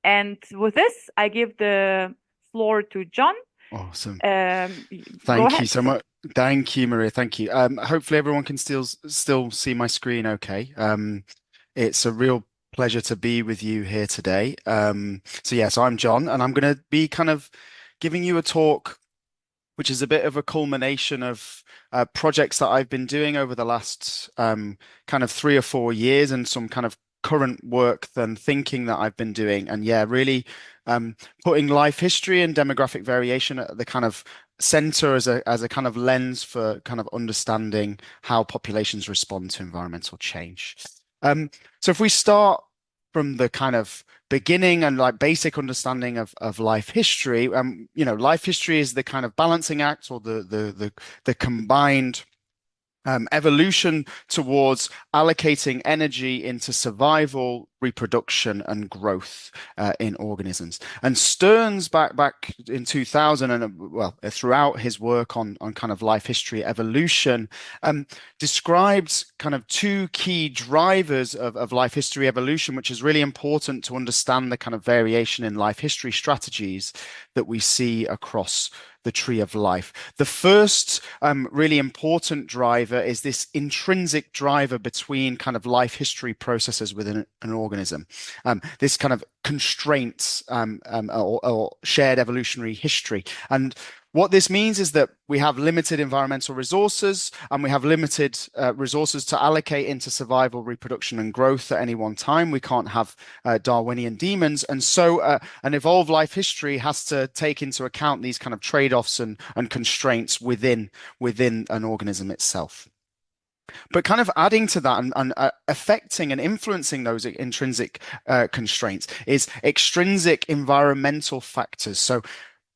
And with this, I give the floor to John. Awesome. Go Thank you ahead. so much. Thank you, Maria. Thank you. Hopefully everyone can still see my screen okay. It's a real pleasure to be with you here today. So yes, I'm John, and I'm going to be kind of giving you a talk, which is a bit of a culmination of projects that I've been doing over the last kind of 3 or 4 years, and some kind of current work and thinking that I've been doing. And yeah, really putting life history and demographic variation at the kind of center as a kind of lens for kind of understanding how populations respond to environmental change. Um, so if we start from the kind of beginning and like basic understanding of life history, life history is the kind of balancing act, or the combined evolution towards allocating energy into survival, reproduction, and growth in organisms. And Stearns back in 2000, and throughout his work on kind of life history evolution, described kind of two key drivers of life history evolution, which is really important to understand the kind of variation in life history strategies that we see across the tree of life. The first really important driver is this intrinsic driver between kind of life history processes within an organism. This kind of constraints or shared evolutionary history. And what this means is that we have limited environmental resources, and we have limited resources to allocate into survival, reproduction, and growth at any one time. We can't have Darwinian demons. And so an evolved life history has to take into account these kind of trade-offs and constraints within an organism itself. But kind of adding to that and affecting and influencing those intrinsic constraints is extrinsic environmental factors. So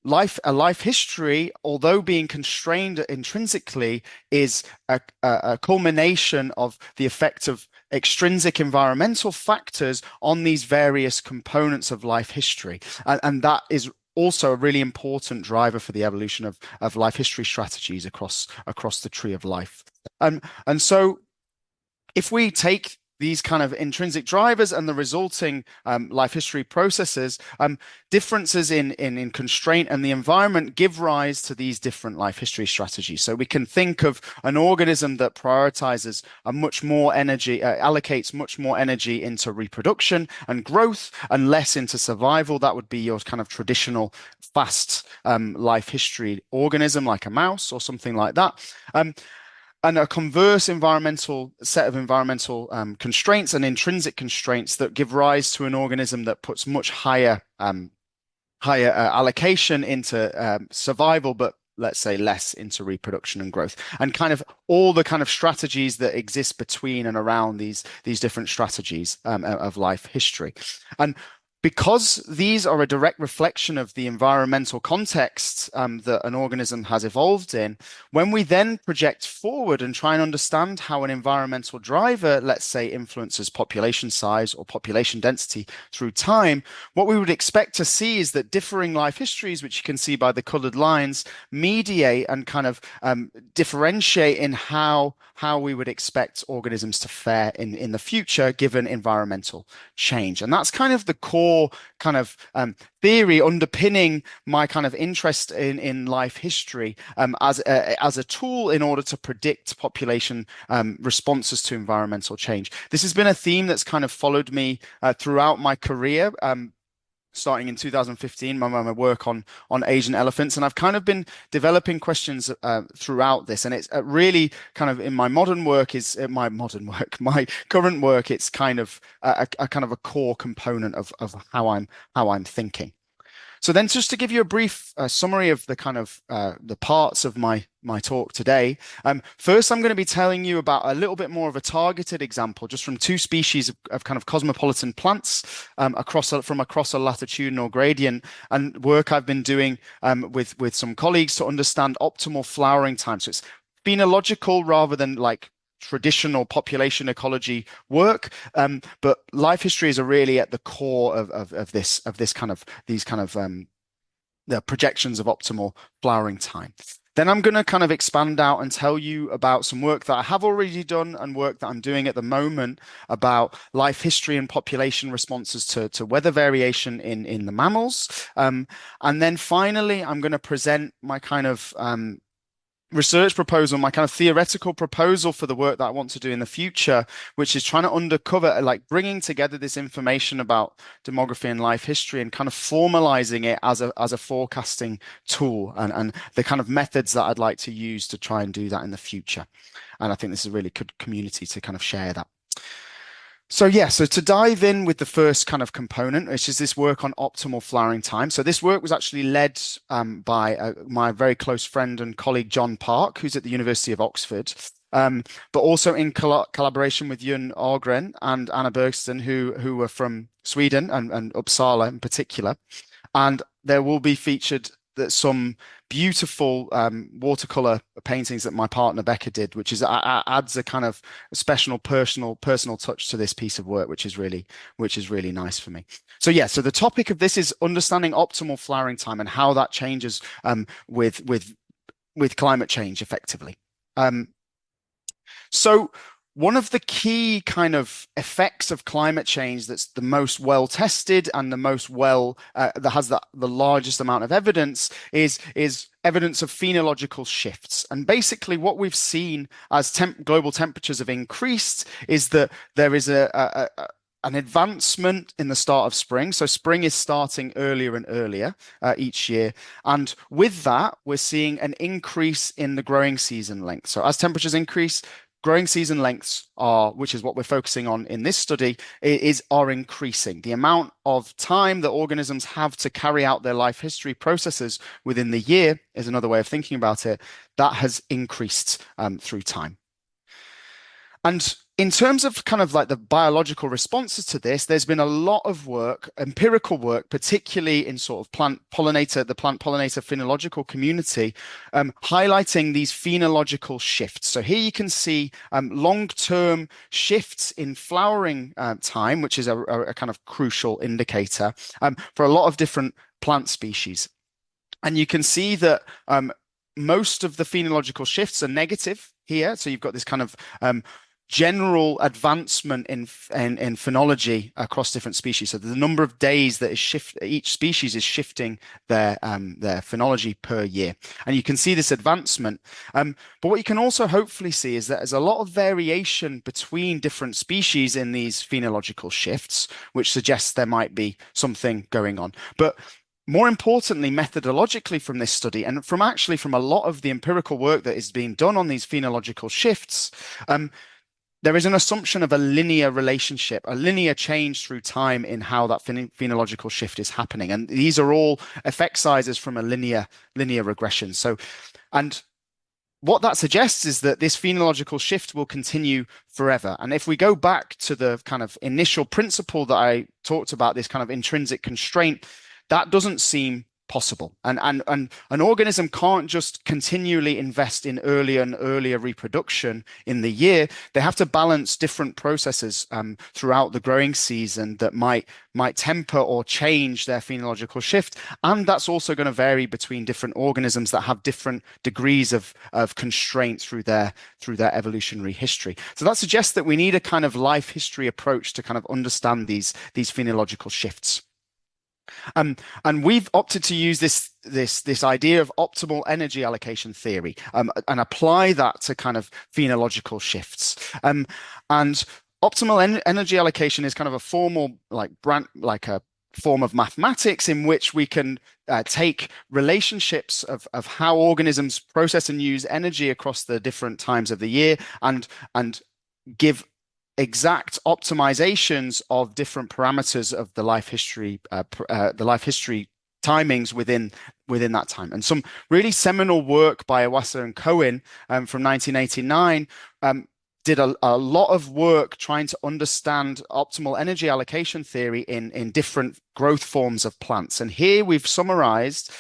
a life history, although being constrained intrinsically, is a culmination of the effect of extrinsic environmental factors on these various components of life history. And that is also a really important driver for the evolution of life history strategies across the tree of life. And so if we take these kind of intrinsic drivers and the resulting life history processes, differences in constraint and the environment give rise to these different life history strategies. So we can think of an organism that prioritizes a much more energy, allocates much more energy into reproduction and growth and less into survival. That would be your kind of traditional fast life history organism, like a mouse or something like that. And a converse environmental set of environmental constraints and intrinsic constraints that give rise to an organism that puts much higher allocation into survival, but let's say less into reproduction and growth, and kind of all the kind of strategies that exist between and around these different strategies of life history. And because these are a direct reflection of the environmental context that an organism has evolved in, when we then project forward and try and understand how an environmental driver, let's say, influences population size or population density through time, what we would expect to see is that differing life histories, which you can see by the colored lines, mediate and kind of differentiate in how we would expect organisms to fare in the future given environmental change. And that's kind of the core kind of theory underpinning my kind of interest in life history as a tool in order to predict population responses to environmental change. This has been a theme that's kind of followed me throughout my career. Starting in 2015, my work on Asian elephants, and I've kind of been developing questions throughout this, and it's really kind of in my modern work is my modern work, my current work. It's kind of a kind of a core component of how I'm thinking. So then, just to give you a brief summary of the kind of the parts of my talk today. First, I'm going to be telling you about a little bit more of a targeted example, just from two species of kind of cosmopolitan plants from across a latitudinal gradient, and work I've been doing with some colleagues to understand optimal flowering time. So it's phenological rather than like traditional population ecology work, but life histories are really at the core of this kind of these kind of the projections of optimal flowering time. Then I'm going to kind of expand out and tell you about some work that I have already done and work that I'm doing at the moment about life history and population responses to weather variation in the mammals. And then finally, I'm going to present my kind of research proposal, my kind of theoretical proposal for the work that I want to do in the future, which is trying to uncover, like bringing together this information about demography and life history and kind of formalizing it as a forecasting tool and the kind of methods that I'd like to use to try and do that in the future. And I think this is a really good community to kind of share that. So yeah, so to dive in with the first kind of component, which is this work on optimal flowering time. So this work was actually led by my very close friend and colleague John Park, who's at the University of Oxford, but also in collaboration with Jon Ågren and Anna Bergsten, who were from Sweden and Uppsala in particular. And there will be featured that some beautiful watercolor paintings that my partner Becca did, which is adds a kind of special personal touch to this piece of work, which is really nice for me. So yeah, so the topic of this is understanding optimal flowering time and how that changes with climate change effectively. So one of the key kind of effects of climate change that's the most well tested and the most that has the largest amount of evidence is evidence of phenological shifts. And basically what we've seen as global temperatures have increased is that there is an advancement in the start of spring. So spring is starting earlier and earlier each year. And with that, we're seeing an increase in the growing season length. So as temperatures increase, growing season lengths which is what we're focusing on in this study, are increasing. The amount of time that organisms have to carry out their life history processes within the year is another way of thinking about it. That has increased through time. And in terms of kind of like the biological responses to this, there's been a lot of work, empirical work, particularly in sort of the plant pollinator phenological community, highlighting these phenological shifts. So here you can see long-term shifts in flowering time, which is a kind of crucial indicator for a lot of different plant species. And you can see that most of the phenological shifts are negative here. So you've got this kind of general advancement in phenology across different species. So the number of days that each species is shifting their phenology per year, and you can see this advancement. But what you can also hopefully see is that there's a lot of variation between different species in these phenological shifts, which suggests there might be something going on. But more importantly, methodologically from this study, and from a lot of the empirical work that is being done on these phenological shifts, there is an assumption of a linear relationship, a linear change through time in how that phenological shift is happening. And these are all effect sizes from a linear regression. So, and what that suggests is that this phenological shift will continue forever. And if we go back to the kind of initial principle that I talked about, this kind of intrinsic constraint, that doesn't seem possible. And an organism can't just continually invest in earlier and earlier reproduction in the year. They have to balance different processes throughout the growing season that might temper or change their phenological shift. And that's also going to vary between different organisms that have different degrees of constraint through their evolutionary history. So that suggests that we need a kind of life history approach to kind of understand these phenological shifts. And we've opted to use this idea of optimal energy allocation theory and apply that to kind of phenological shifts. And optimal energy allocation is kind of a formal like a form of mathematics in which we can take relationships of how organisms process and use energy across the different times of the year and give exact optimizations of different parameters of the life history timings within that time. And some really seminal work by Iwasa and Cohen from 1989 did a lot of work trying to understand optimal energy allocation theory in different growth forms of plants. And here we've summarized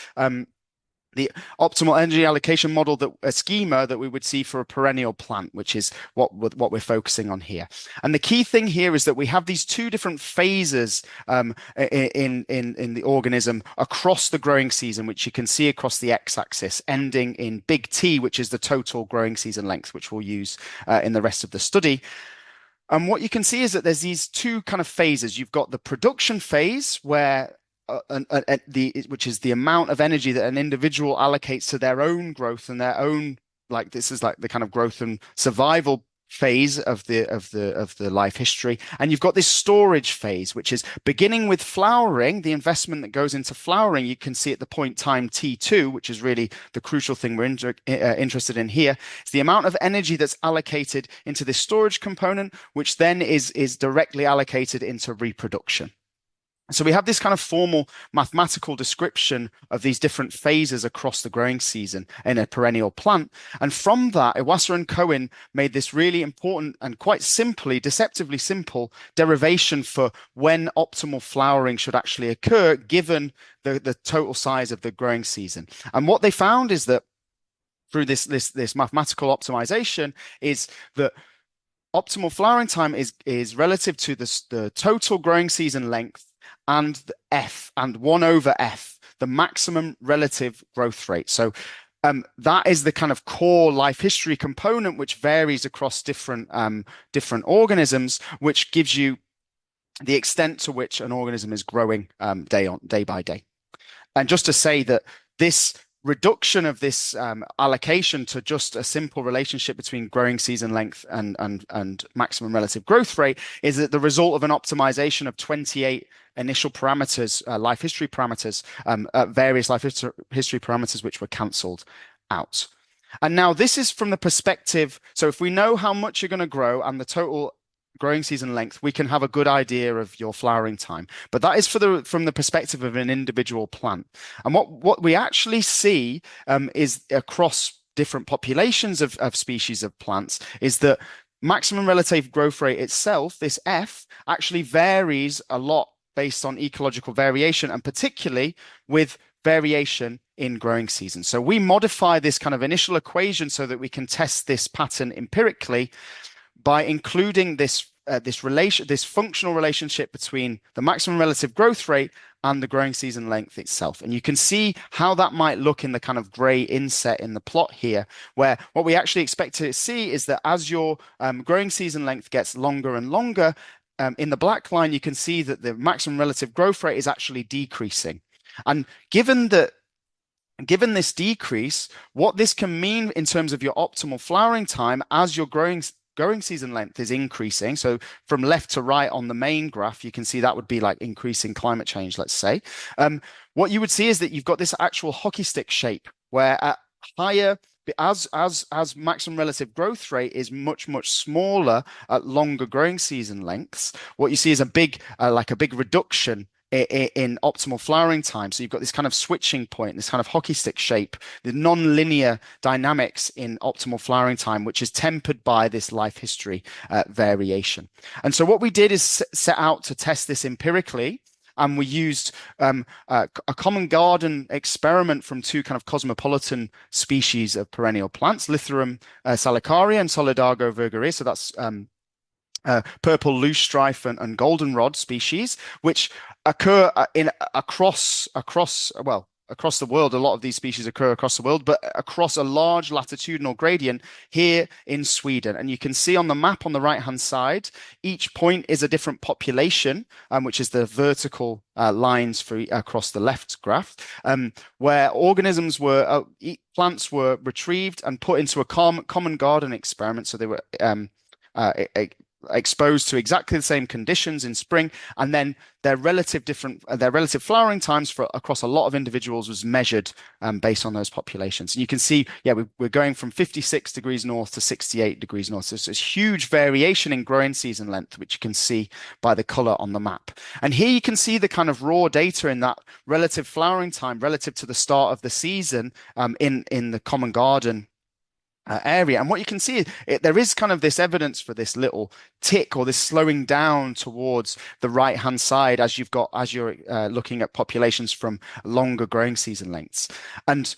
the optimal energy allocation model, that a schema that we would see for a perennial plant, which is what we're focusing on here. And the key thing here is that we have these two different phases in the organism across the growing season, which you can see across the x-axis, ending in big T, which is the total growing season length, which we'll use in the rest of the study. And what you can see is that there's these two kind of phases. You've got the production phase where which is the amount of energy that an individual allocates to their own growth and their own, like this is like the kind of growth and survival phase of the life history. And you've got this storage phase, which is beginning with flowering, the investment that goes into flowering. You can see at the point time T2, which is really the crucial thing we're interested in here. It's the amount of energy that's allocated into this storage component, which then is directly allocated into reproduction. So we have this kind of formal mathematical description of these different phases across the growing season in a perennial plant. And from that, Iwasa and Cohen made this really important and quite simply, deceptively simple derivation for when optimal flowering should actually occur, given the total size of the growing season. And what they found is that through this mathematical optimization is that optimal flowering time is relative to the total growing season length and the F and 1 over F, the maximum relative growth rate. So that is the kind of core life history component, which varies across different organisms, which gives you the extent to which an organism is growing day by day. And just to say that this reduction of this allocation to just a simple relationship between growing season length and maximum relative growth rate is that the result of an optimization of 28 initial parameters, life history parameters, various life history parameters which were cancelled out. And now this is from the perspective, so if we know how much you're going to grow and the total growing season length, we can have a good idea of your flowering time. But that is from the perspective of an individual plant. And what we actually see is across different populations of species of plants is that maximum relative growth rate itself, this F, actually varies a lot based on ecological variation, and particularly with variation in growing season. So we modify this kind of initial equation so that we can test this pattern empirically by including this functional relationship between the maximum relative growth rate and the growing season length itself. And you can see how that might look in the kind of gray inset in the plot here, where what we actually expect to see is that as your growing season length gets longer and longer, in the black line, you can see that the maximum relative growth rate is actually decreasing. And given this decrease, what this can mean in terms of your optimal flowering time as your growing season length is increasing. So from left to right on the main graph, you can see that would be like increasing climate change, let's say. What you would see is that you've got this actual hockey stick shape where at higher, as maximum relative growth rate is much smaller at longer growing season lengths, what you see is a big reduction in optimal flowering time. So you've got this kind of switching point, this kind of hockey stick shape, the non-linear dynamics in optimal flowering time, which is tempered by this life history variation. And so what we did is set out to test this empirically. And we used a common garden experiment from two kind of cosmopolitan species of perennial plants, Lithorum salicaria and Solidago virgare. So that's purple loosestrife and goldenrod species, which occur across the world. A lot of these species occur across the world, but across a large latitudinal gradient here in Sweden. And you can see on the map on the right-hand side, each point is a different population, which is the vertical lines for across the left graph, where plants were retrieved and put into a common garden experiment. So they were exposed to exactly the same conditions in spring, and then their relative flowering times across a lot of individuals was measured based on those populations. And you can see, we're going from 56 degrees north to 68 degrees north. So it's huge variation in growing season length, which you can see by the color on the map. And here you can see the kind of raw data in that relative flowering time relative to the start of the season in the common garden area. And what you can see is there is kind of this evidence for this little tick or this slowing down towards the right hand side as you're looking at populations from longer growing season lengths. And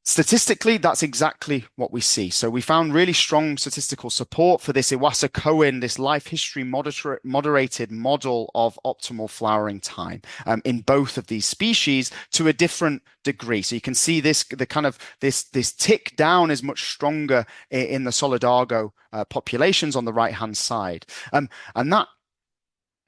Statistically, that's exactly what we see. So we found really strong statistical support for this Iwasa-Cohen, this life history moderated model of optimal flowering time in both of these species to a different degree. So you can see this, the kind of this tick down is much stronger in the Solidago populations on the right-hand side. And that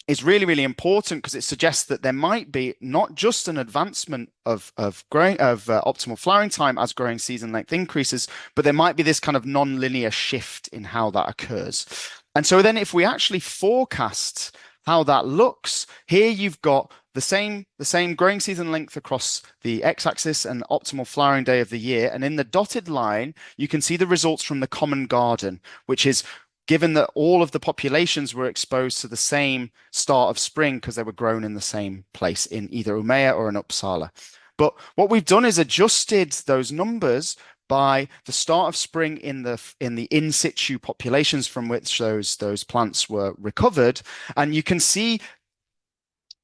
is really, really important because it suggests that there might be not just an advancement of growing optimal flowering time as growing season length increases, but there might be this kind of non-linear shift in how that occurs. And so then if we actually forecast how that looks, here you've got the same growing season length across the x-axis and optimal flowering day of the year. And in the dotted line, you can see the results from the common garden, which is given that all of the populations were exposed to the same start of spring because they were grown in the same place in either Umeå or in Uppsala. But what we've done is adjusted those numbers by the start of spring in the in situ populations from which those plants were recovered, and you can see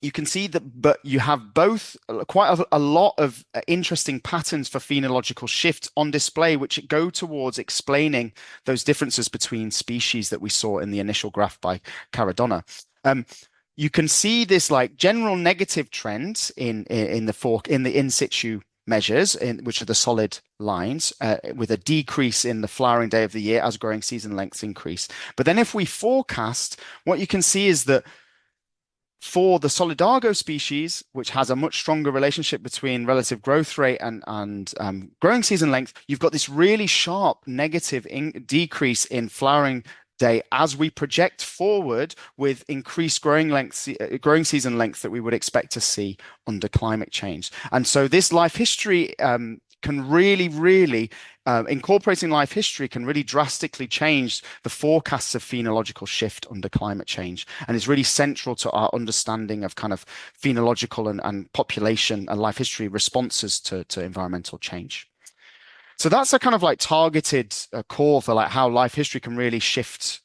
that, but you have both quite a lot of interesting patterns for phenological shift on display, which go towards explaining those differences between species that we saw in the initial graph by Caradonna. You can see this like general negative trend in the in situ measures, which are the solid lines, with a decrease in the flowering day of the year as growing season lengths increase. But then if we forecast, what you can see is that for the Solidago species, which has a much stronger relationship between relative growth rate and growing season length, you've got this really sharp negative decrease in flowering day as we project forward with increased growing season length that we would expect to see under climate change. And so this life history can really incorporating life history can really drastically change the forecasts of phenological shift under climate change, and it's really central to our understanding of kind of phenological and population and life history responses to environmental change. So that's a kind of like targeted core for like how life history can really shift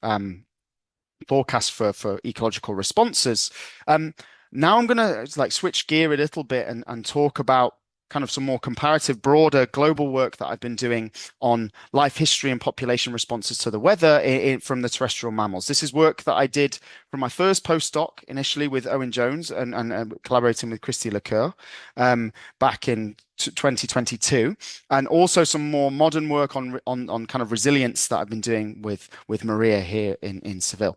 forecasts for ecological responses. Now I'm going to like switch gear a little bit and talk about kind of some more comparative, broader global work that I've been doing on life history and population responses to the weather from the terrestrial mammals. This is work that I did from my first postdoc initially with Owen Jones and collaborating with Christy Lecoeur back in 2022, and also some more modern work on kind of resilience that I've been doing with Maria here in Seville.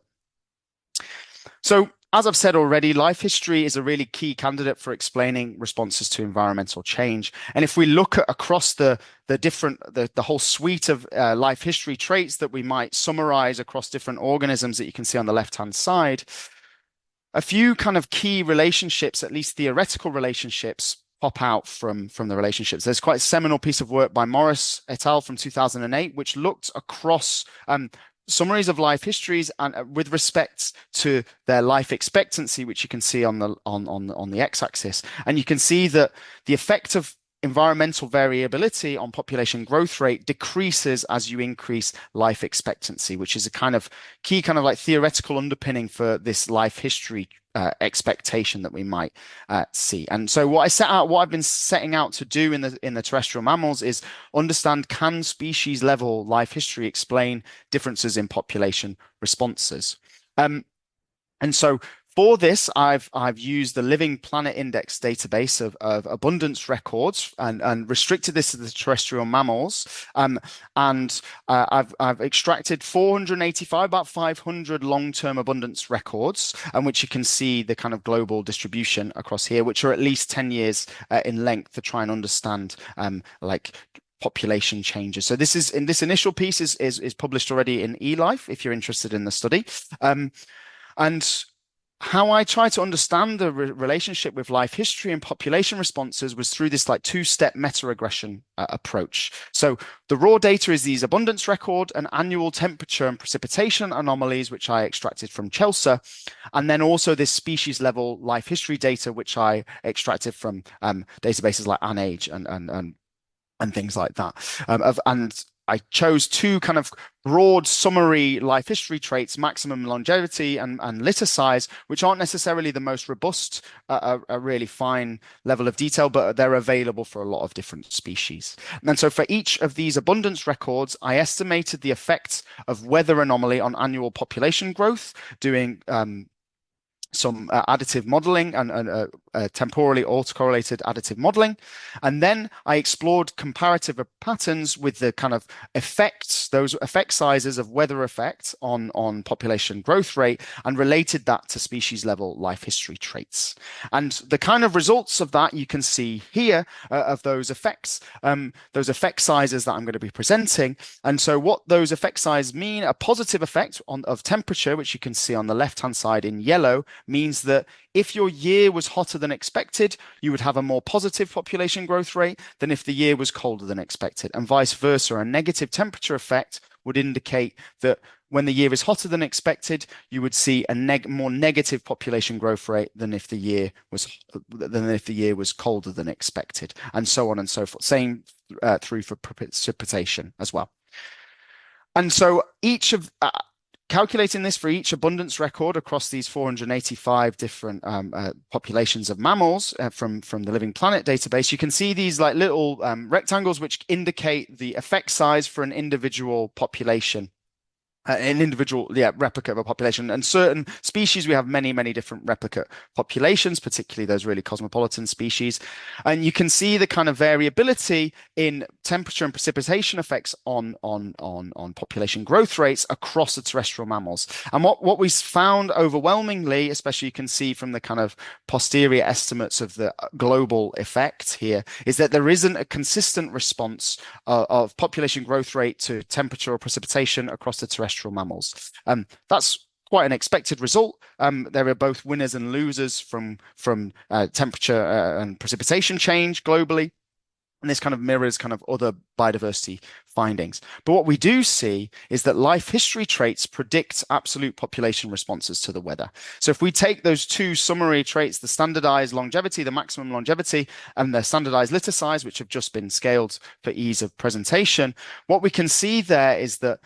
So, as I've said already, life history is a really key candidate for explaining responses to environmental change. And if we look at across the whole suite of life history traits that we might summarize across different organisms that you can see on the left-hand side, a few kind of key relationships, at least theoretical relationships, pop out from the relationships. There's quite a seminal piece of work by Morris et al. From 2008, which looked across summaries of life histories and with respect to their life expectancy, which you can see on the x-axis, and you can see that the effect of environmental variability on population growth rate decreases as you increase life expectancy, which is a kind of key kind of like theoretical underpinning for this life history expectation that we might see. And so what I've been setting out to do in the terrestrial mammals is understand, can species level life history explain differences in population responses? And so for this, I've used the Living Planet Index database of abundance records and restricted this to the terrestrial mammals. I've extracted 485, about 500 long-term abundance records, and which you can see the kind of global distribution across here, which are at least 10 years in length to try and understand like population changes. So this initial piece is published already in eLife if you're interested in the study. And how I try to understand the relationship with life history and population responses was through this like two-step meta-regression approach. So the raw data is these abundance record and annual temperature and precipitation anomalies, which I extracted from Chelsea, and then also this species level life history data, which I extracted from databases like ANAGE and things like that. I chose two kind of broad summary life history traits, maximum longevity and litter size, which aren't necessarily the most robust, a really fine level of detail, but they're available for a lot of different species. And so for each of these abundance records, I estimated the effects of weather anomaly on annual population growth, doing some additive modeling and temporally autocorrelated additive modeling. And then I explored comparative patterns with the kind of effects, those effect sizes of weather effect on population growth rate, and related that to species level life history traits. And the kind of results of that you can see here of those effect sizes that I'm going to be presenting. And so what those effect sizes mean, a positive effect of temperature, which you can see on the left-hand side in yellow, means that if your year was hotter than expected, you would have a more positive population growth rate than if the year was colder than expected, and vice versa. A negative temperature effect would indicate that when the year is hotter than expected, you would see a more negative population growth rate than if the year was colder than expected, and so on and so forth. Same through for precipitation as well. And so calculating this for each abundance record across these 485 different populations of mammals from the Living Planet database, you can see these like little rectangles which indicate the effect size for an individual population. An individual replicate of a population. And certain species, we have many, many different replicate populations, particularly those really cosmopolitan species. And you can see the kind of variability in temperature and precipitation effects on population growth rates across the terrestrial mammals. And what we found overwhelmingly, especially you can see from the kind of posterior estimates of the global effect here, is that there isn't a consistent response of population growth rate to temperature or precipitation across the terrestrial mammals. That's quite an expected result. There are both winners and losers from temperature and precipitation change globally. And this kind of mirrors kind of other biodiversity findings. But what we do see is that life history traits predict absolute population responses to the weather. So if we take those two summary traits, the standardized longevity, the maximum longevity, and the standardized litter size, which have just been scaled for ease of presentation, what we can see there is that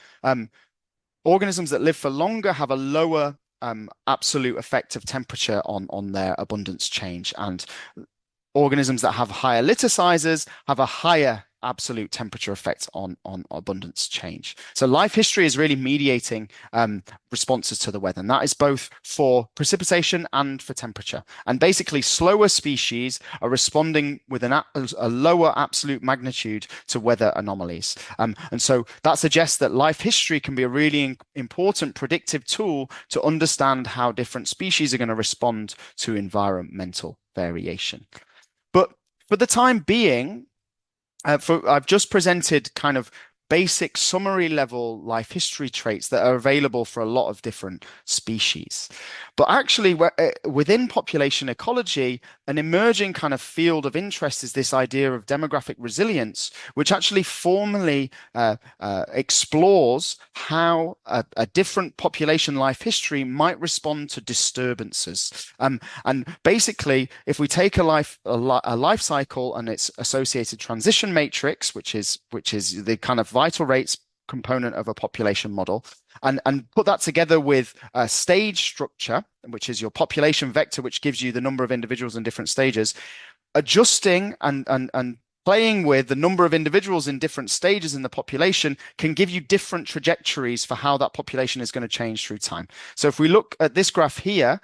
organisms that live for longer have a lower absolute effect of temperature on their abundance change, and organisms that have higher litter sizes have a higher absolute temperature effect on abundance change. So life history is really mediating responses to the weather, and that is both for precipitation and for temperature. And basically, slower species are responding with a lower absolute magnitude to weather anomalies. And so that suggests that life history can be a really important predictive tool to understand how different species are going to respond to environmental variation. But for the time being, I've just presented kind of basic summary level life history traits that are available for a lot of different species. But actually, within population ecology, an emerging kind of field of interest is this idea of demographic resilience, which actually formally explores how a different population life history might respond to disturbances. And basically, if we take a life cycle and its associated transition matrix, which is the kind of vital rates component of a population model, and put that together with a stage structure, which is your population vector, which gives you the number of individuals in different stages, adjusting and playing with the number of individuals in different stages in the population can give you different trajectories for how that population is going to change through time. So if we look at this graph here,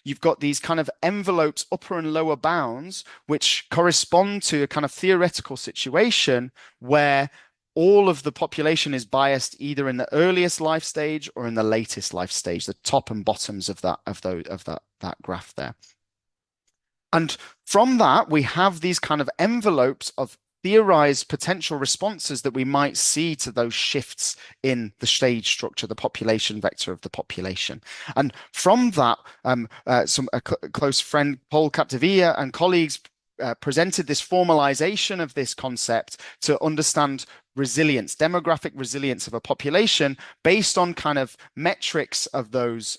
you've got these kind of envelopes, upper and lower bounds, which correspond to a kind of theoretical situation where all of the population is biased either in the earliest life stage or in the latest life stage, the top and bottoms of that graph there. And from that, we have these kind of envelopes of theorized potential responses that we might see to those shifts in the stage structure, the population vector of the population. And from that, a close friend, Paul Capdevila, and colleagues presented this formalization of this concept to understand resilience, demographic resilience of a population based on kind of metrics of those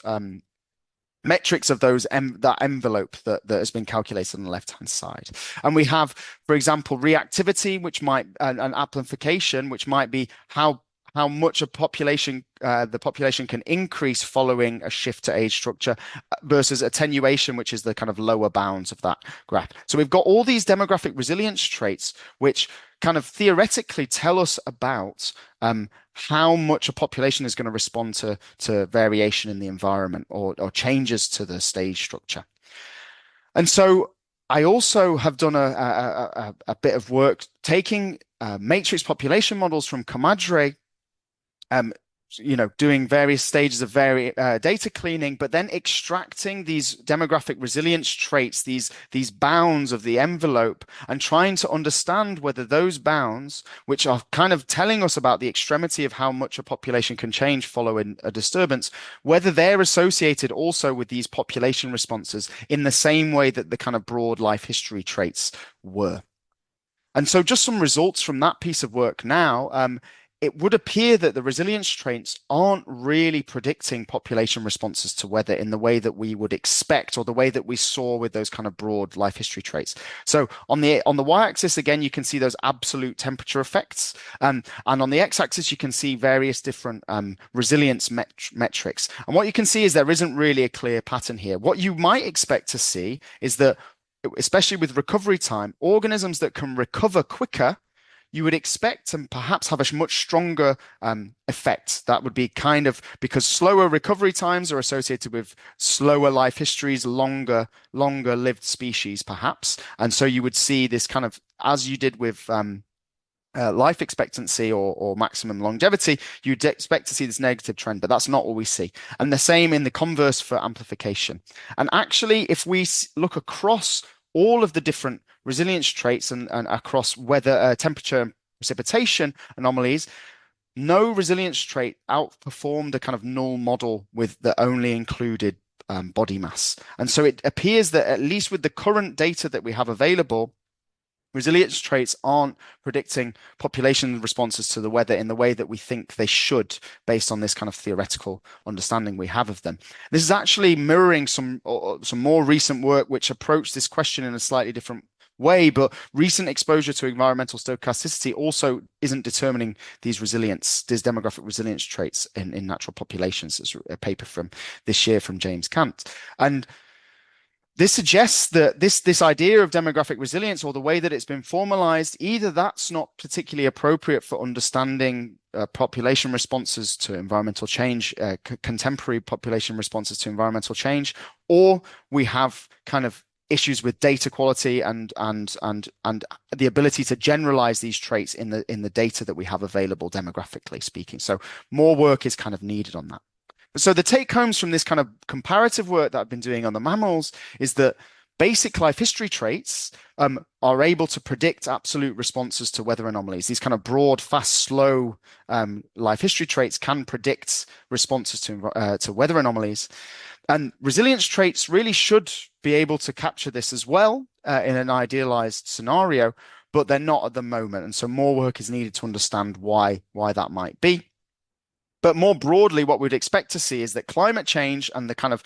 metrics of that envelope that has been calculated on the left-hand side. And we have, for example, reactivity, which might and amplification, which might be how much a population the population can increase following a shift to age structure versus attenuation, which is the kind of lower bounds of that graph. So we've got all these demographic resilience traits, which kind of theoretically tell us about how much a population is going to respond to variation in the environment or changes to the stage structure. And so I also have done a bit of work taking matrix population models from Comadre, um, doing various stages of data cleaning, but then extracting these demographic resilience traits, these bounds of the envelope, and trying to understand whether those bounds, which are kind of telling us about the extremity of how much a population can change following a disturbance, whether they're associated also with these population responses in the same way that the kind of broad life history traits were. And so just some results from that piece of work now. It would appear that the resilience traits aren't really predicting population responses to weather in the way that we would expect or the way that we saw with those kind of broad life history traits. So on the y-axis, again, you can see those absolute temperature effects. And on the x-axis, you can see various different resilience metrics. And what you can see is there isn't really a clear pattern here. What you might expect to see is that, especially with recovery time, organisms that can recover quicker, you would expect and perhaps have a much stronger effect. That would be kind of because slower recovery times are associated with slower life histories, longer lived species, perhaps. And so you would see this kind of, as you did with life expectancy or maximum longevity, you'd expect to see this negative trend, but that's not what we see. And the same in the converse for amplification. And actually, if we look across all of the different resilience traits and across weather, temperature, and precipitation anomalies, no resilience trait outperformed a kind of null model that only included body mass. And so it appears that at least with the current data that we have available, resilience traits aren't predicting population responses to the weather in the way that we think they should, based on this kind of theoretical understanding we have of them. This is actually mirroring some more recent work which approach this question in a slightly different way, but recent exposure to environmental stochasticity also isn't determining these demographic resilience traits in natural populations. There's a paper from this year from James Kant. And this suggests that this idea of demographic resilience, or the way that it's been formalized, either that's not particularly appropriate for understanding population responses to environmental change, contemporary population responses to environmental change, or we have kind of issues with data quality and the ability to generalize these traits in the data that we have available, demographically speaking. So more work is kind of needed on that. So the take homes from this kind of comparative work that I've been doing on the mammals is that basic life history traits are able to predict absolute responses to weather anomalies. These kind of broad, fast, slow life history traits can predict responses to weather anomalies. And resilience traits really should be able to capture this as well in an idealized scenario, but they're not at the moment. And so more work is needed to understand why that might be. But more broadly, what we'd expect to see is that climate change and the kind of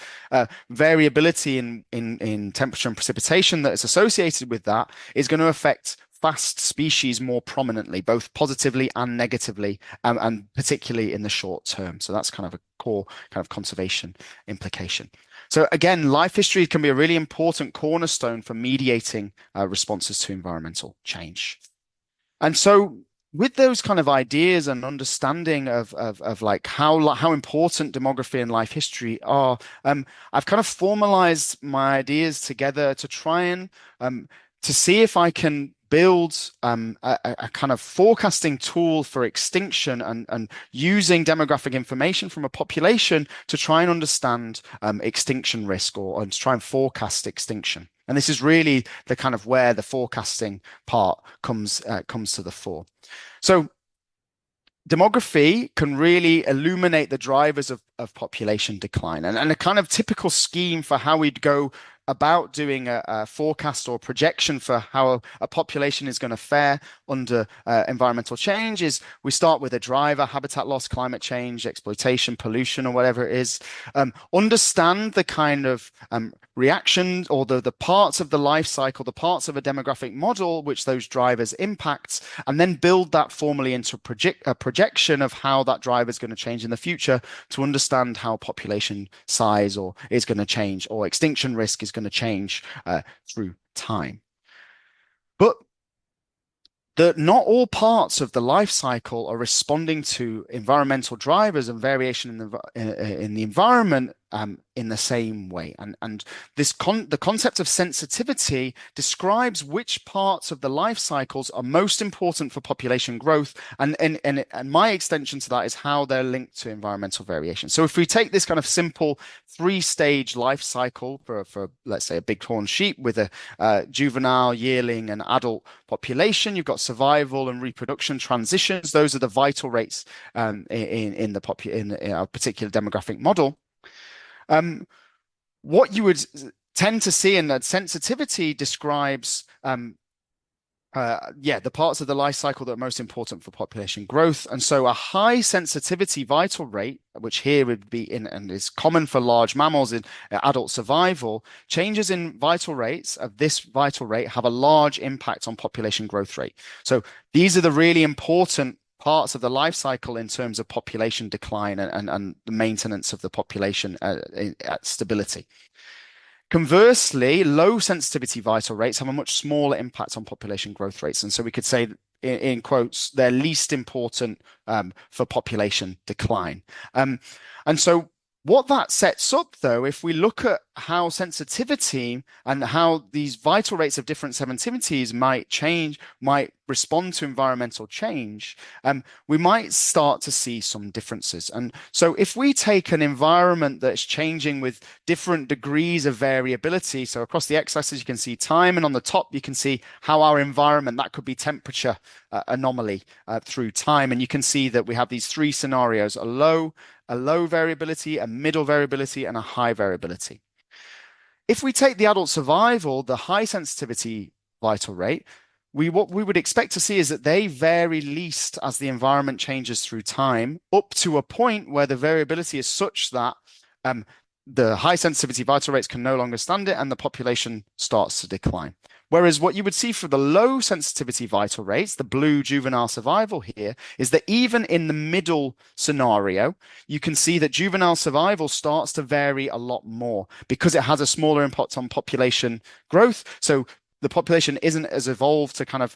variability in temperature and precipitation that is associated with that is going to affect fast species more prominently, both positively and negatively, and particularly in the short term. So that's kind of a core kind of conservation implication. So again, life history can be a really important cornerstone for mediating responses to environmental change. And so with those kind of ideas and understanding of like how important demography and life history are, I've kind of formalized my ideas together to try and to see if I can build a kind of forecasting tool for extinction and using demographic information from a population to try and understand extinction risk or to try and forecast extinction. And this is really the kind of where the forecasting part comes to the fore. So demography can really illuminate the drivers of population decline, and a kind of typical scheme for how we'd go about doing a forecast or projection for how a population is going to fare under environmental change is we start with a driver, habitat loss, climate change, exploitation, pollution, or whatever it is. Understand the kind of reactions or the parts of the life cycle, the parts of a demographic model which those drivers impact, and then build that formally into a projection of how that driver is going to change in the future to understand how population size or is going to change or extinction risk is going to change through time. But not all parts of the life cycle are responding to environmental drivers and variation in the environment in the same way. And the concept of sensitivity describes which parts of the life cycles are most important for population growth. And my extension to that is how they're linked to environmental variation. So if we take this kind of simple three-stage life cycle for let's say a bighorn sheep with a juvenile, yearling, and adult population, you've got survival and reproduction transitions. Those are the vital rates in a particular demographic model. What you would tend to see in that sensitivity describes the parts of the life cycle that are most important for population growth. And so a high sensitivity vital rate, which here would be and is common for large mammals in adult survival, changes in vital rates of this vital rate have a large impact on population growth rate. So these are the really important parts of the life cycle in terms of population decline and the maintenance of the population at stability. Conversely, low sensitivity vital rates have a much smaller impact on population growth rates. And so we could say, in quotes, they're least important for population decline. And so what that sets up, though, if we look at how sensitivity and how these vital rates of different sensitivities might respond to environmental change, we might start to see some differences. And so if we take an environment that's changing with different degrees of variability, so across the x-axis you can see time, and on the top you can see how our environment, that could be temperature anomaly through time. And you can see that we have these three scenarios: a low variability, a middle variability, and a high variability. If we take the adult survival, the high sensitivity vital rate, what we would expect to see is that they vary least as the environment changes through time, up to a point where the variability is such that the high sensitivity vital rates can no longer stand it and the population starts to decline. Whereas what you would see for the low sensitivity vital rates, the blue juvenile survival here, is that even in the middle scenario, you can see that juvenile survival starts to vary a lot more because it has a smaller impact on population growth. So the population isn't as evolved to kind of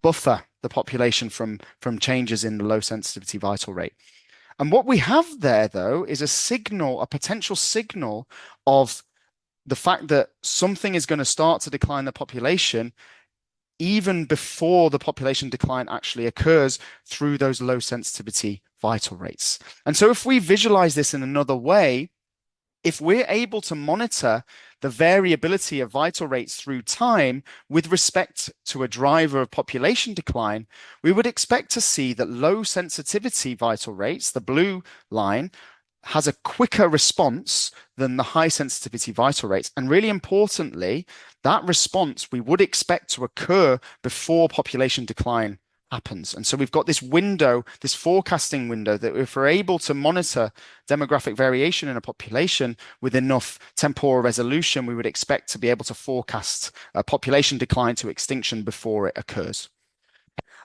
buffer the population from changes in the low sensitivity vital rate. And what we have there, though, is a potential signal of the fact that something is going to start to decline the population even before the population decline actually occurs through those low sensitivity vital rates. And so if we visualize this in another way, if we're able to monitor the variability of vital rates through time with respect to a driver of population decline, we would expect to see that low sensitivity vital rates, the blue line, has a quicker response than the high sensitivity vital rates. And really importantly, that response we would expect to occur before population decline happens. And so we've got this window, this forecasting window, that if we're able to monitor demographic variation in a population with enough temporal resolution, we would expect to be able to forecast a population decline to extinction before it occurs.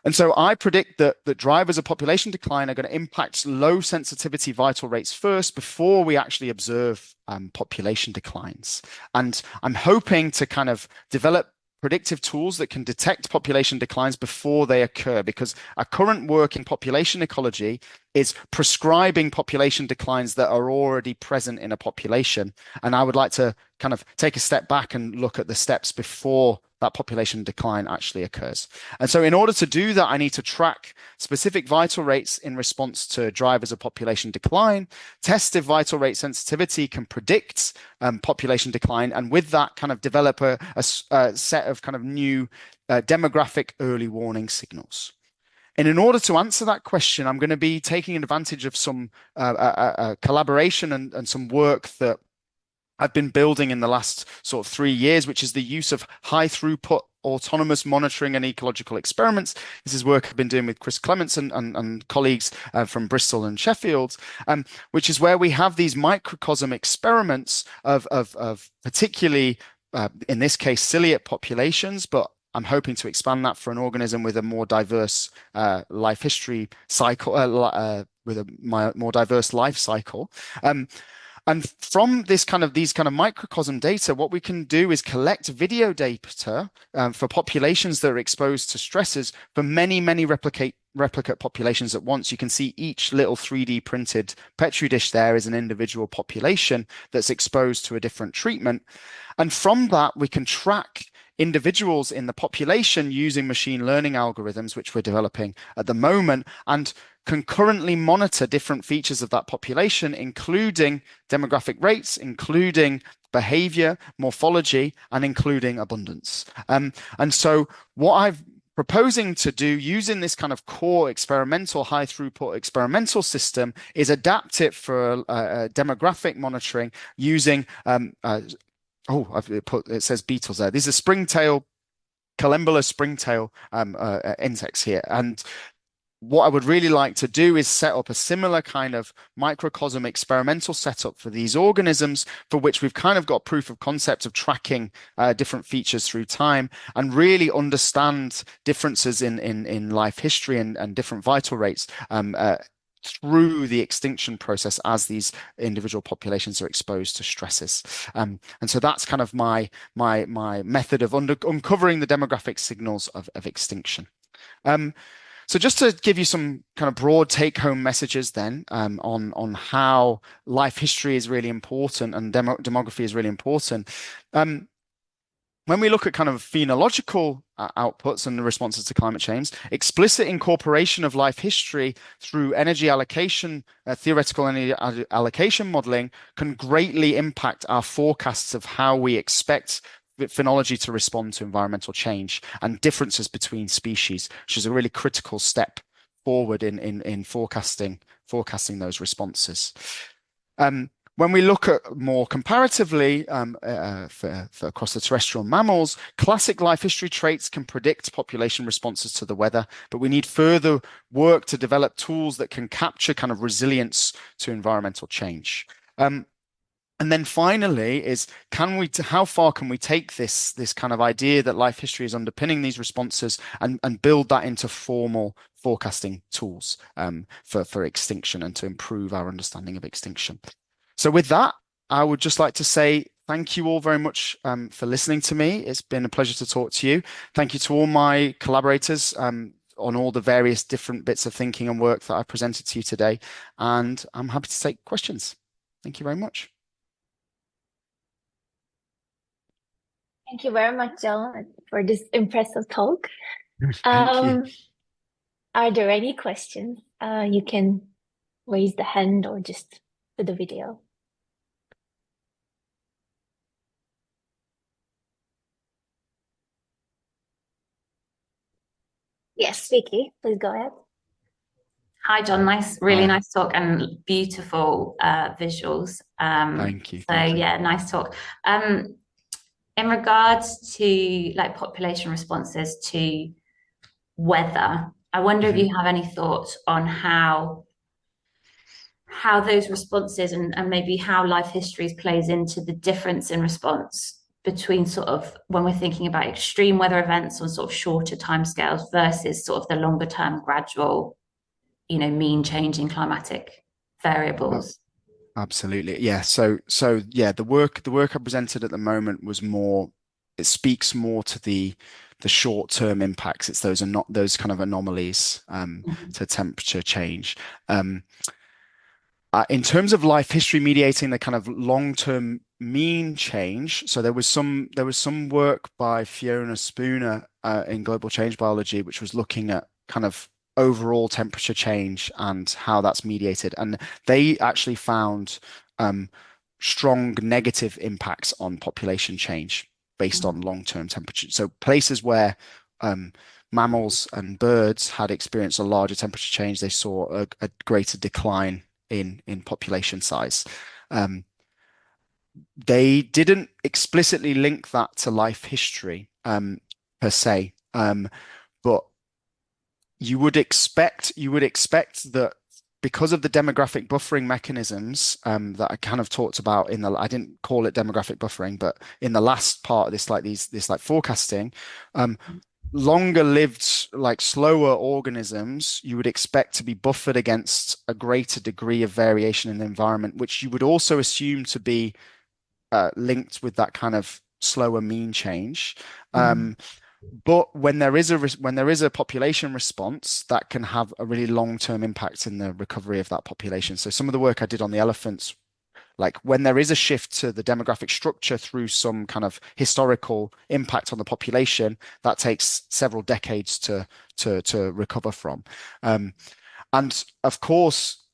And so I predict that the drivers of population decline are going to impact low sensitivity vital rates first before we actually observe population declines. And I'm hoping to kind of develop predictive tools that can detect population declines before they occur, because our current work in population ecology is prescribing population declines that are already present in a population. And I would like to kind of take a step back and look at the steps before that population decline actually occurs. And so in order to do that, I need to track specific vital rates in response to drivers of population decline, test if vital rate sensitivity can predict population decline, and with that kind of develop a set of kind of new demographic early warning signals. And in order to answer that question, I'm going to be taking advantage of some collaboration and some work that I've been building in the last sort of 3 years, which is the use of high throughput autonomous monitoring and ecological experiments. This is work I've been doing with Chris Clements and colleagues from Bristol and Sheffield, which is where we have these microcosm experiments of particularly, in this case, ciliate populations, but I'm hoping to expand that for an organism with a more diverse life history cycle, with a more diverse life cycle. Um, and from these kind of microcosm data, what we can do is collect video data for populations that are exposed to stresses for many replicate populations at once. You can see each little 3D printed Petri dish there is an individual population that's exposed to a different treatment. And from that, we can track individuals in the population using machine learning algorithms, which we're developing at the moment, and concurrently monitor different features of that population, including demographic rates, including behavior, morphology, and including abundance. And so what I've proposing to do using this kind of core experimental high throughput experimental system is adapt it for demographic monitoring using it says beetles there. These are springtail, Collembola springtail insects here. And what I would really like to do is set up a similar kind of microcosm experimental setup for these organisms, for which we've kind of got proof of concept of tracking different features through time and really understand differences in life history and different vital rates through the extinction process as these individual populations are exposed to stresses. And so that's kind of my method of uncovering the demographic signals of extinction. So just to give you some kind of broad take-home messages then on how life history is really important and demography is really important. When we look at kind of phenological outputs and the responses to climate change, explicit incorporation of life history through energy allocation, theoretical energy allocation modeling can greatly impact our forecasts of how we expect phenology to respond to environmental change and differences between species, which is a really critical step forward in forecasting those responses. When we look at more comparatively for across the terrestrial mammals, classic life history traits can predict population responses to the weather, but we need further work to develop tools that can capture kind of resilience to environmental change. And then finally is, how far can we take this kind of idea that life history is underpinning these responses and build that into formal forecasting tools for extinction and to improve our understanding of extinction. So with that, I would just like to say thank you all very much for listening to me. It's been a pleasure to talk to you. Thank you to all my collaborators on all the various different bits of thinking and work that I presented to you today. And I'm happy to take questions. Thank you very much. Thank you very much, John, for this impressive talk. Thank you. Are there any questions? You can raise the hand or just to the video. Yes, Vicky, please go ahead. Hi, John. Really nice talk and beautiful visuals. Thank you. Yeah, nice talk. In regards to like population responses to weather, I wonder if you have any thoughts on how those responses and maybe how life histories plays into the difference in response between sort of when we're thinking about extreme weather events on sort of shorter timescales versus sort of the longer term gradual, mean change in climatic variables. Absolutely. Yeah. So yeah, the work I presented at the moment was it speaks more to the short-term impacts. It's those kind of anomalies to temperature change. In terms of life history mediating the kind of long-term mean change, so there was some work by Fiona Spooner in global change biology, which was looking at kind of overall temperature change and how that's mediated, and they actually found strong negative impacts on population change based on long-term temperature. So places where mammals and birds had experienced a larger temperature change, they saw a greater decline in population size. they didn't explicitly link that to life history per se, but you would expect that because of the demographic buffering mechanisms that I kind of talked about I didn't call it demographic buffering, but in the last part of this, like this like forecasting, longer lived, like slower organisms, you would expect to be buffered against a greater degree of variation in the environment, which you would also assume to be linked with that kind of slower mean change. But when there is a population response, that can have a really long-term impact in the recovery of that population. So some of the work I did on the elephants, like when there is a shift to the demographic structure through some kind of historical impact on the population, that takes several decades to recover from. And of course,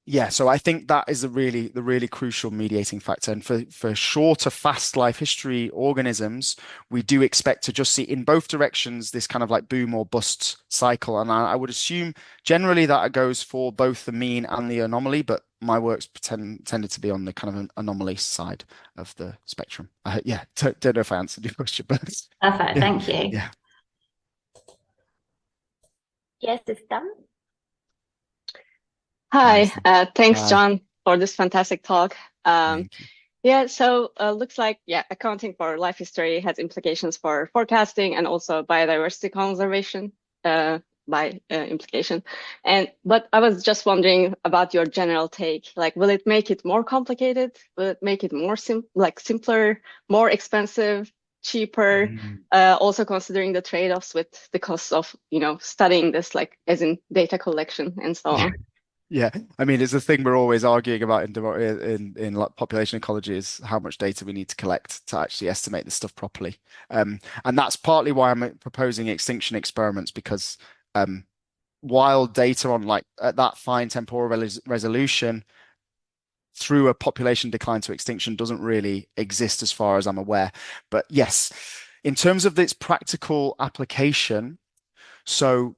yeah, so I think that is the really crucial mediating factor. And for shorter, fast life history organisms, we do expect to just see in both directions this kind of like boom or bust cycle. And I would assume generally that it goes for both the mean and the anomaly, but my work's tended to be on the kind of an anomaly side of the spectrum. Yeah, don't know if I answered your question, but Perfect, yeah, thank you. yeah. Yes, it's done. Hi, thanks, Hi. John, for this fantastic talk. Thank you. Yeah, so looks like, accounting for life history has implications for forecasting and also biodiversity conservation by implication. But I was just wondering about your general take. Like, will it make it more complicated? Will it make it more simpler, more expensive, cheaper? Also considering the trade-offs with the costs of, studying this, like as in data collection and so on. Yeah, I mean, it's a thing we're always arguing about in like population ecology is how much data we need to collect to actually estimate this stuff properly. And that's partly why I'm proposing extinction experiments because wild data on like at that fine temporal resolution through a population decline to extinction doesn't really exist as far as I'm aware. But yes, in terms of its practical application, so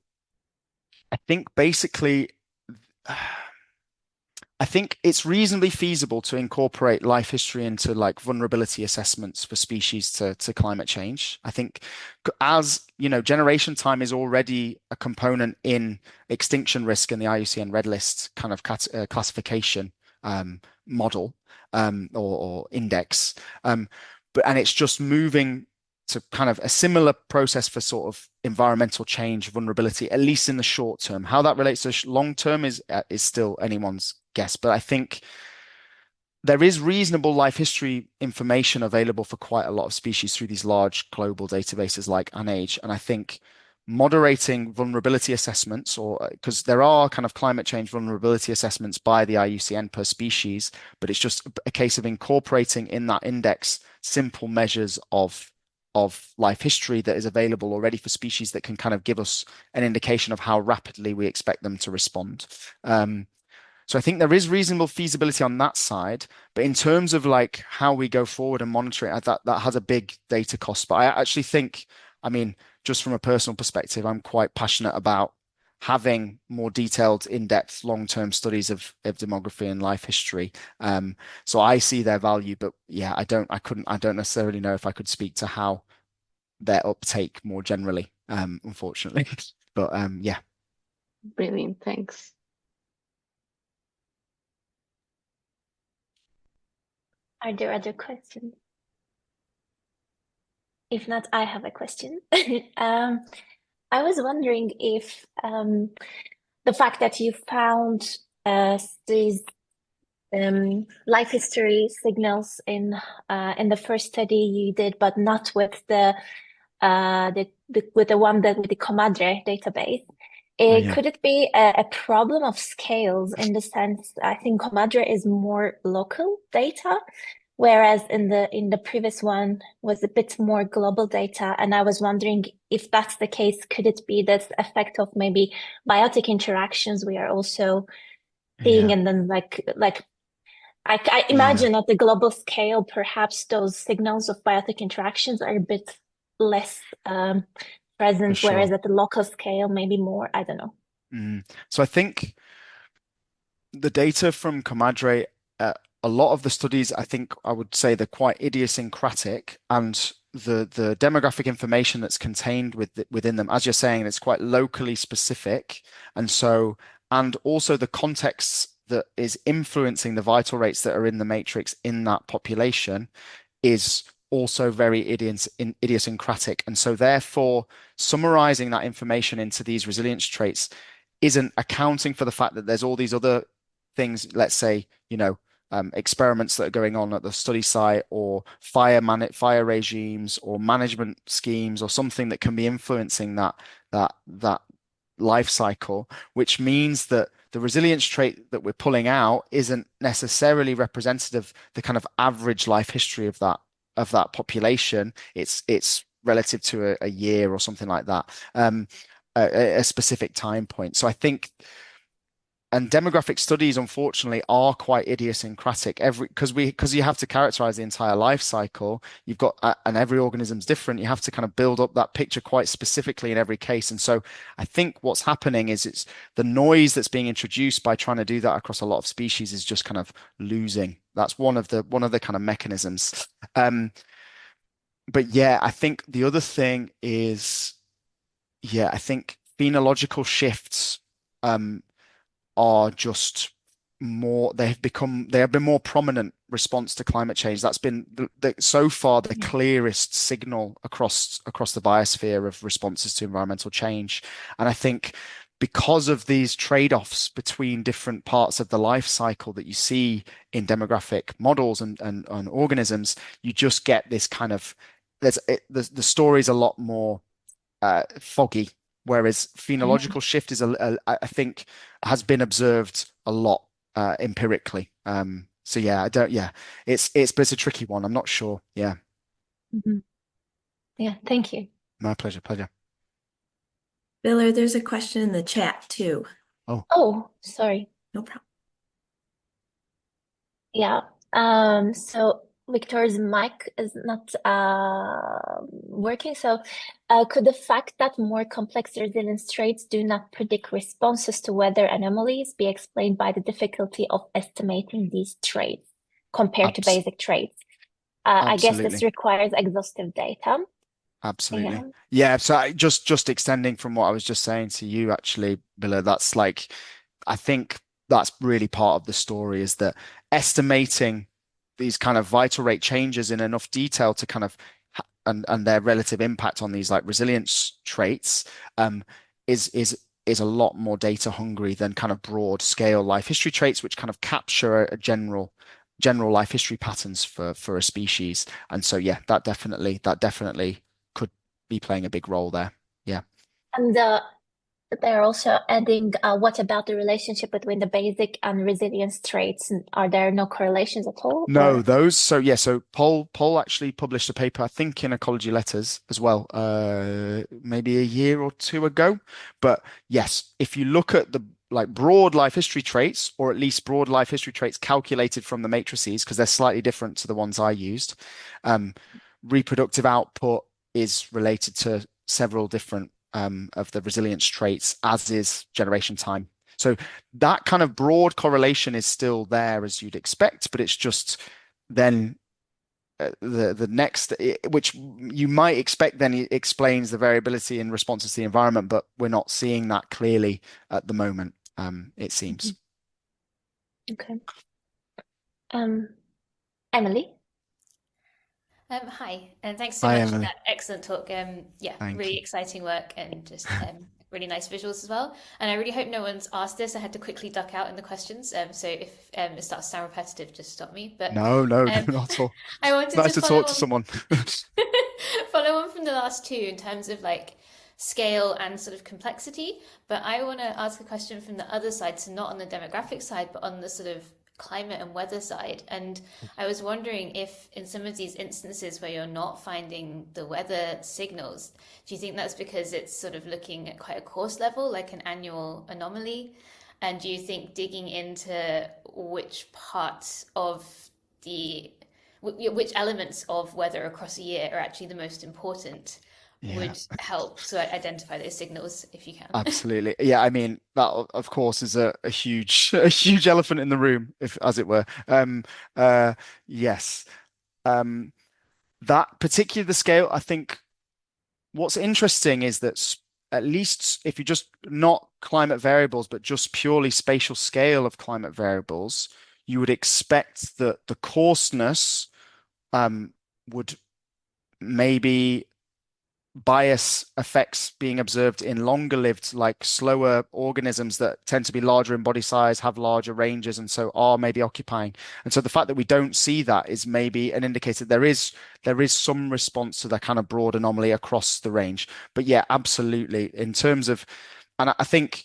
I think basically I think it's reasonably feasible to incorporate life history into like vulnerability assessments for species to climate change. I think as generation time is already a component in extinction risk in the IUCN Red List kind of classification model or index. And it's just moving to kind of a similar process for sort of environmental change, vulnerability, at least in the short term. How that relates to long term is still anyone's guess. But I think there is reasonable life history information available for quite a lot of species through these large global databases like UNAGE. And I think moderating vulnerability assessments, or because there are kind of climate change vulnerability assessments by the IUCN per species, but it's just a case of incorporating in that index simple measures of life history that is available already for species that can kind of give us an indication of how rapidly we expect them to respond. So I think there is reasonable feasibility on that side, but in terms of like how we go forward and monitor it, that has a big data cost. But I actually think, I mean, just from a personal perspective, I'm quite passionate about having more detailed, in-depth, long-term studies of demography and life history. So I see their value, but yeah, I don't necessarily know if I could speak to how their uptake more generally, unfortunately. But yeah. Brilliant, thanks. Are there other questions? If not, I have a question. I was wondering if the fact that you found these life history signals in the first study you did, but not with the one that with the Comadre database. Yeah. Could it be a problem of scales in the sense I think Comadre is more local data, whereas in the previous one was a bit more global data, and I was wondering if that's the case, could it be this effect of maybe biotic interactions we are also seeing, and then like I imagine at the global scale, perhaps those signals of biotic interactions are a bit less present, sure. whereas at the local scale, maybe more. I don't know. So I think the data from Comadre a lot of the studies, I think I would say they're quite idiosyncratic, and the demographic information that's contained within them, as you're saying, it's quite locally specific. And also the context that is influencing the vital rates that are in the matrix in that population is also very idiosyncratic. And so therefore, summarizing that information into these resilience traits isn't accounting for the fact that there's all these other things, let's say, experiments that are going on at the study site, or fire regimes or management schemes or something that can be influencing that life cycle, which means that the resilience trait that we're pulling out isn't necessarily representative of the kind of average life history of that population. It's relative to a year or something like that, a specific time point. So I think, and demographic studies, unfortunately, are quite idiosyncratic. Because you have to characterize the entire life cycle. You've got and every organism's different. You have to kind of build up that picture quite specifically in every case. And so I think what's happening is it's the noise that's being introduced by trying to do that across a lot of species is just kind of losing. That's one of the kind of mechanisms. But yeah, I think the other thing is, yeah, I think phenological shifts are just more, they have been more prominent response to climate change. That's been so far the clearest signal across the biosphere of responses to environmental change. And I think because of these trade-offs between different parts of the life cycle that you see in demographic models and organisms, you just get this kind of, the story's a lot more foggy. Whereas phenological shift is I think has been observed a lot empirically. So yeah, but it's a tricky one. I'm not sure. Yeah. Mhm. Yeah, thank you. My pleasure. Biller, there's a question in the chat too. Oh, sorry. No problem. Yeah. So Victor's mic is not working. So could the fact that more complex resilience traits do not predict responses to weather anomalies be explained by the difficulty of estimating these traits compared to basic traits? I guess this Absolutely. requires exhaustive data. Absolutely. Yeah. So just extending from what I was just saying to you, actually, Billa, that's like, I think that's really part of the story, is that estimating these kind of vital rate changes in enough detail to kind of and their relative impact on these like resilience traits is a lot more data hungry than kind of broad scale life history traits, which kind of capture a general life history patterns for a species. And so yeah, that definitely could be playing a big role there. Yeah. And they're also adding, what about the relationship between the basic and resilience traits? Are there no correlations at all? No, those. So yeah, so Paul actually published a paper, I think, in Ecology Letters as well, maybe a year or two ago. But yes, if you look at the like broad life history traits, or at least broad life history traits calculated from the matrices, because they're slightly different to the ones I used, reproductive output is related to several different of the resilience traits, as is generation time. So that kind of broad correlation is still there as you'd expect, but it's just then the next, which you might expect, then it explains the variability in responses to the environment, but we're not seeing that clearly at the moment, it seems. Okay. Emily? Hi, and thanks so Hi, much for Emily. that excellent talk. Yeah, Thank really you. exciting work and just really nice visuals as well. And I really hope no one's asked this. I had to quickly duck out in the questions. So if it starts to sound repetitive, just stop me. But No, not at all. I wanted Nice to to follow talk to on, someone. follow on from the last two in terms of like scale and sort of complexity. But I want to ask a question from the other side, so not on the demographic side, but on the sort of climate and weather side. And I was wondering if in some of these instances where you're not finding the weather signals, do you think that's because it's sort of looking at quite a coarse level, like an annual anomaly? And do you think digging into which parts of which elements of weather across a year are actually the most important would help to identify those signals if you can. Absolutely. Yeah, I mean that of course is a huge a huge elephant in the room, if as it were. Yes. That particularly the scale, I think what's interesting is that at least if you just not climate variables, but just purely spatial scale of climate variables, you would expect that the coarseness would maybe bias effects being observed in longer lived, like slower organisms that tend to be larger in body size, have larger ranges, and so are maybe occupying. And so the fact that we don't see that is maybe an indicator there is some response to that kind of broad anomaly across the range. But yeah, absolutely. In terms of, and I think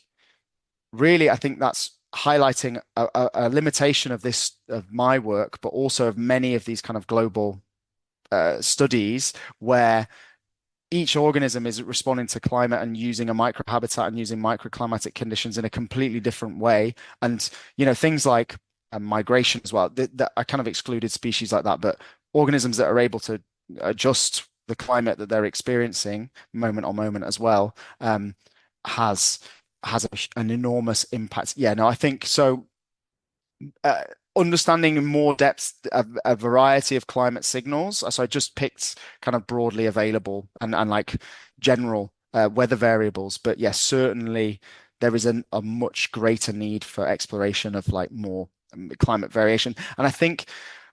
really, I think that's highlighting a limitation of this of my work, but also of many of these kind of global studies where each organism is responding to climate and using a microhabitat and using microclimatic conditions in a completely different way. And, things like migration as well, that I kind of excluded species like that, but organisms that are able to adjust the climate that they're experiencing moment on moment as well, has an enormous impact. Yeah, no, I think so. Understanding in more depth a variety of climate signals. So I just picked kind of broadly available and like general weather variables. But yes, certainly there is a much greater need for exploration of like more climate variation. And I think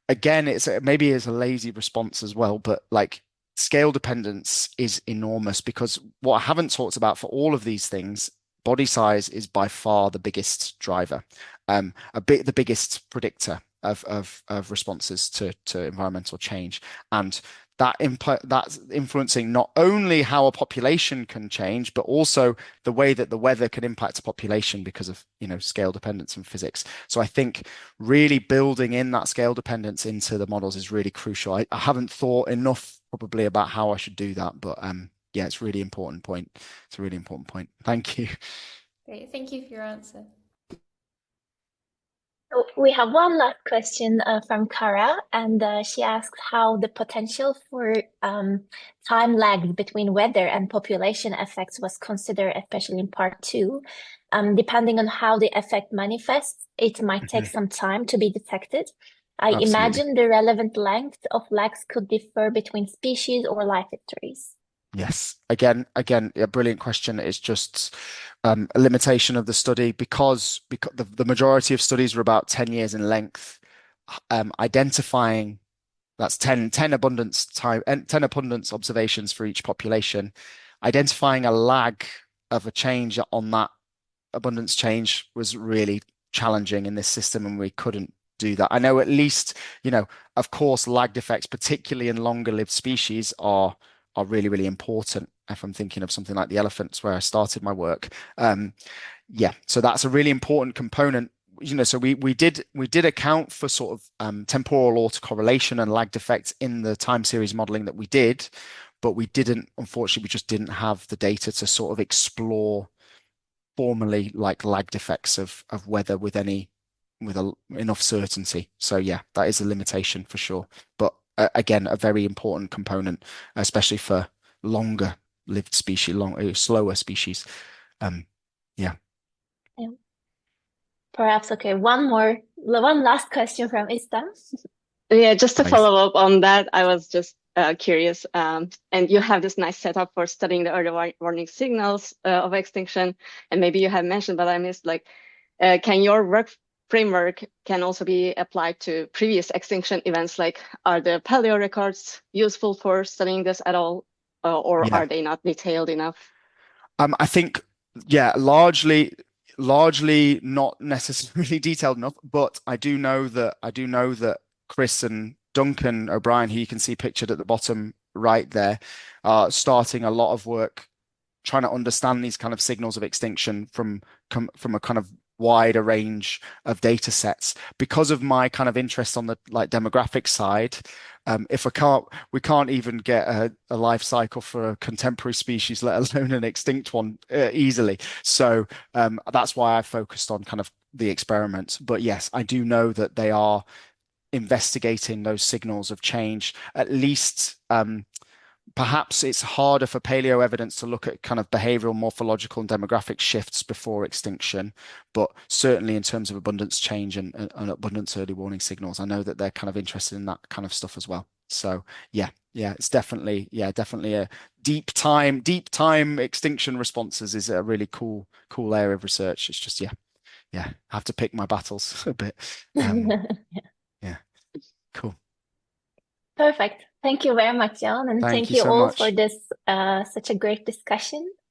again, maybe it's a lazy response as well, but like scale dependence is enormous because what I haven't talked about for all of these things, body size is by far the biggest driver, the biggest predictor of responses to environmental change, and that's influencing not only how a population can change, but also the way that the weather can impact a population because of scale dependence and physics. So I think really building in that scale dependence into the models is really crucial. I haven't thought enough probably about how I should do that, but yeah, it's a really important point. It's a really important point. Thank you. Great, thank you for your answer. So we have one last question from Kara, and she asks how the potential for time lag between weather and population effects was considered, especially in part 2. Depending on how the effect manifests, it might take some time to be detected. I Absolutely. imagine the relevant length of lags could differ between species or life histories. Yes. Again, a brilliant question. It's just a limitation of the study because the majority of studies are about 10 years in length. Identifying that's 10 abundance time and 10 abundance observations for each population. Identifying a lag of a change on that abundance change was really challenging in this system, and we couldn't do that. I know at least, of course, lagged effects, particularly in longer lived species, are really, really important. If I'm thinking of something like the elephants where I started my work. Yeah, so that's a really important component. So we did account for sort of temporal autocorrelation and lagged effects in the time series modeling that we did, but unfortunately, we just didn't have the data to sort of explore formally like lagged effects of weather with enough certainty. So yeah, that is a limitation for sure. But again, a very important component, especially for longer lived species, slower species. Yeah. Perhaps, okay, one last question from Istam. Yeah, just to Nice. follow up on that, I was just curious. And you have this nice setup for studying the early warning signals of extinction. And maybe you have mentioned, but I missed, like, can your work framework can also be applied to previous extinction events? Like, are the paleo records useful for studying this at all? Or Yeah. are they not detailed enough? I think, yeah, largely not necessarily detailed enough, but I do know that Chris and Duncan O'Brien, who you can see pictured at the bottom right there, are starting a lot of work trying to understand these kind of signals of extinction from a kind of wider range of data sets. Because of my kind of interest on the like demographic side, if we can't even get a life cycle for a contemporary species, let alone an extinct one, easily. So that's why I focused on kind of the experiments. But yes, I do know that they are investigating those signals of change, at least perhaps it's harder for paleo evidence to look at kind of behavioral, morphological, and demographic shifts before extinction, but certainly in terms of abundance change and abundance early warning signals, I know that they're kind of interested in that kind of stuff as well. So yeah, it's definitely a deep time extinction responses is a really cool area of research. It's just I have to pick my battles a bit. Yeah, cool. Perfect. Thank you very much, John, and Thank thank you you so all much. for this such a great discussion.